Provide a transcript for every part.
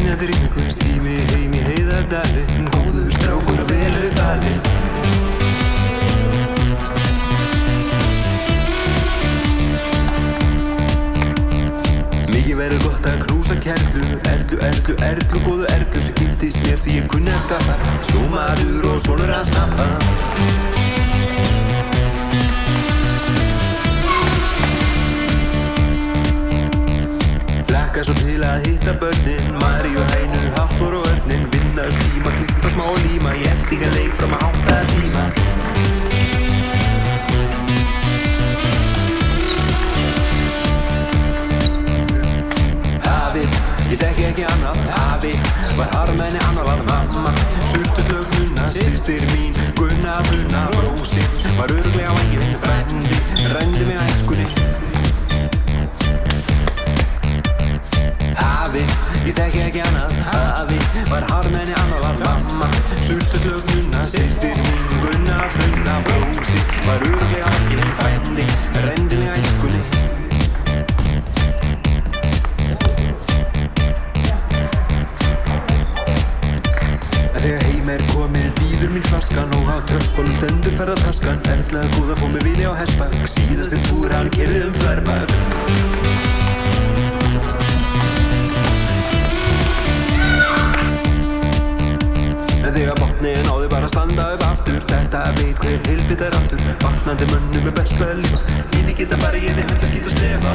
skínandi rigningu, stími heim í heiðardalinn, góður strákur og vel uppalinn. Mikið verður gott að knúsa kerlu, erlu, góðu erlu sem giftist mér því ég kunni að skapa, sjómaður og sonur að snappa. Hlakka svo til að hitta börnin, Maríu, Hænu, Hafþór og Örnin, vinna upp tíma, klippa smá og líma, í eltingaleik fram að 8 tíma. Ég þekki ekki annað, afi var harmenni, annar var mamma, sultuslög Nunna, systir mín, Gunna, Bruna, Rósi, var örugglega vænginn, frændi, rændi mig æskunni. Afi, ég þekki ekki annað, afi var harmenni, annar var mamma, sultuslög Nunna, systir mín, Gunna, Bruna, Rósi, var örugglega vænginn, frændi, rændi mig æskunni. Þegar heim komið bíður mín flaskan og á tröppunum stendur ferðartaskan, Erla góða fór með vini á hestbak, síðasti túr hann keyrði þverbak. En þegar botnin náði bara að standa upp aftur, þetta veit hver heilbit aftur, vaknandi mönnum er best að lifa, líni geta bara ég þið hönd að geta slefa.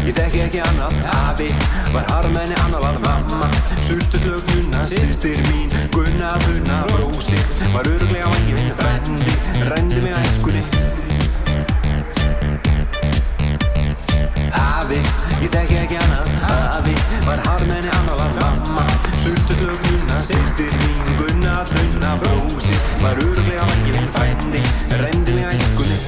Ég þekki ekki annað, afi var harmenni, annar var mamma, sultuslög Nunna, systir mín, Gunna, Bruna, Rósi, var örugglega vænginn, frændi, rændi mig æskunni. Afi, ég þekki ekki annað, afi var harmenni, annar var mamma, sultuslög Nunna, systir mín, Gunna, Bruna, Rósi, var örugglega vænginn, frændi, rændi mig æskunni.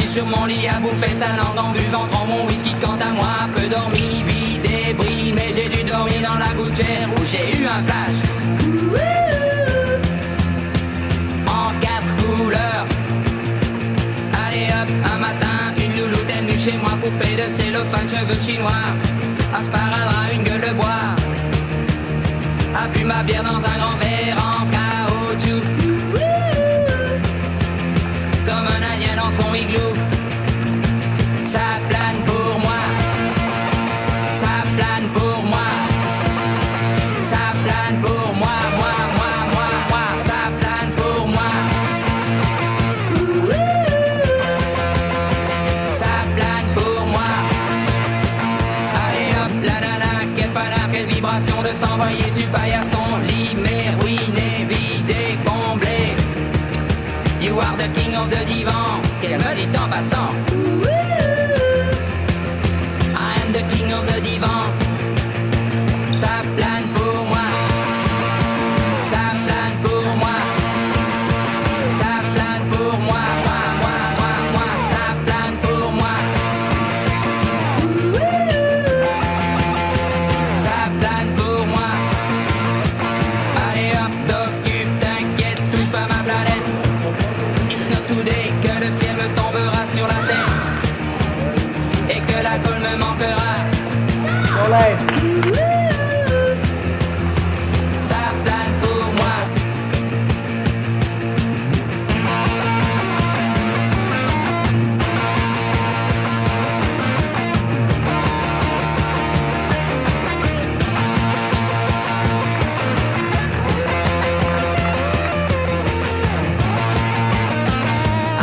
Sur mon lit à bouffer sa langue en buvant trop mon whisky. Quant à moi, peu dormi, vie débris, mais j'ai dû dormir dans la gouttière où j'ai eu un flash. En 4 couleurs. Allez hop, un matin, une louloute est venue chez moi, poupée de cellophane, cheveux chinois, un sparadrap, une gueule de bois, a bu ma bière dans un grand verre en caoutchouc, comme un indien dans son igloo. Ça plane pour moi, ça plane pour moi, ça plane pour moi, moi, ça plane pour moi. Ça plane pour moi. Allez hop, la nana, quelle paname, quelle vibration de s'envoyer sur paillasson, limé, ruiné, vidé, comblé. You are the king of the divan, qu'elle me dit en passant. The king of the divan. Ça plane pour moi, ça plane pour moi, ça plane pour moi, moi, ça plane pour moi. Ça plane pour moi. la colle me manquera. Soleil. Ça plane pour moi.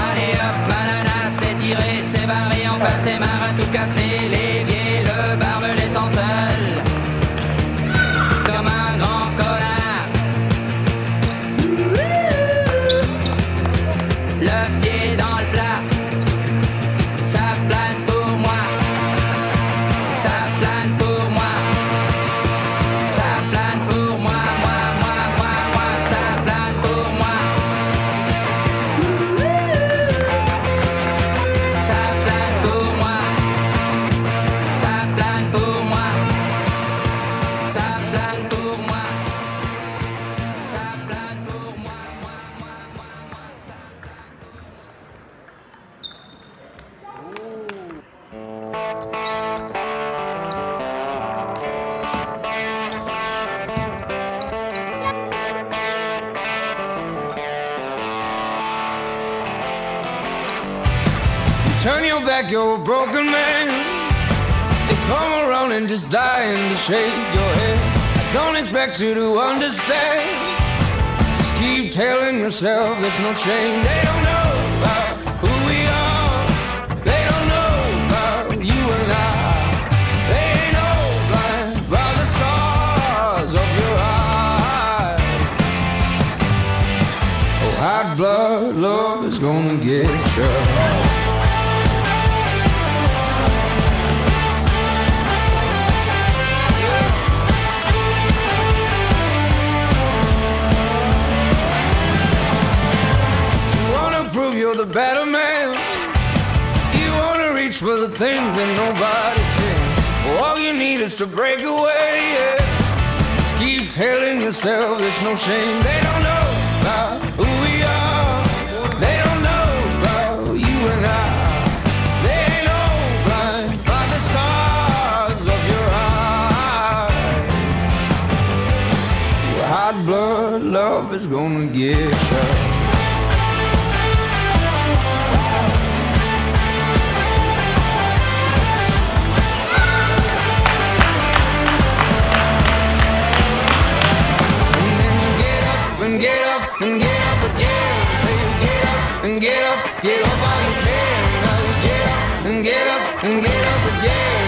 Allez hop, banana, c'est tiré, c'est barré, enfin c'est marre à tout casser. L'évier, le bar me laissant seul, comme un grand connard. Le pied dans le plat, ça plane pour moi, ça plane pour moi, ça plane pour moi, moi, ça plane pour moi. Ça plane pour moi, ça plane pour moi, ça plane pour moi, ça plane pour moi, ça Turn your back, you're a broken man. They come around and just dying to shake your head. I don't expect you to understand. Just keep telling yourself there's no shame. They don't know about who we are. They don't know about you and I. They ain't no blind by the stars of your eyes. Oh, hot blood love is gonna get you. Prove you're the better man. You wanna reach for the things that nobody can. All you need is to break away, yeah. Just keep telling yourself there's no shame. They don't know about who we are. They don't know about you and I. They ain't no blind by the stars of your eyes. Your hot blood love is gonna get you. And get up and get up again. Say get up and get up on your feet. Now you get up and get up and get up again.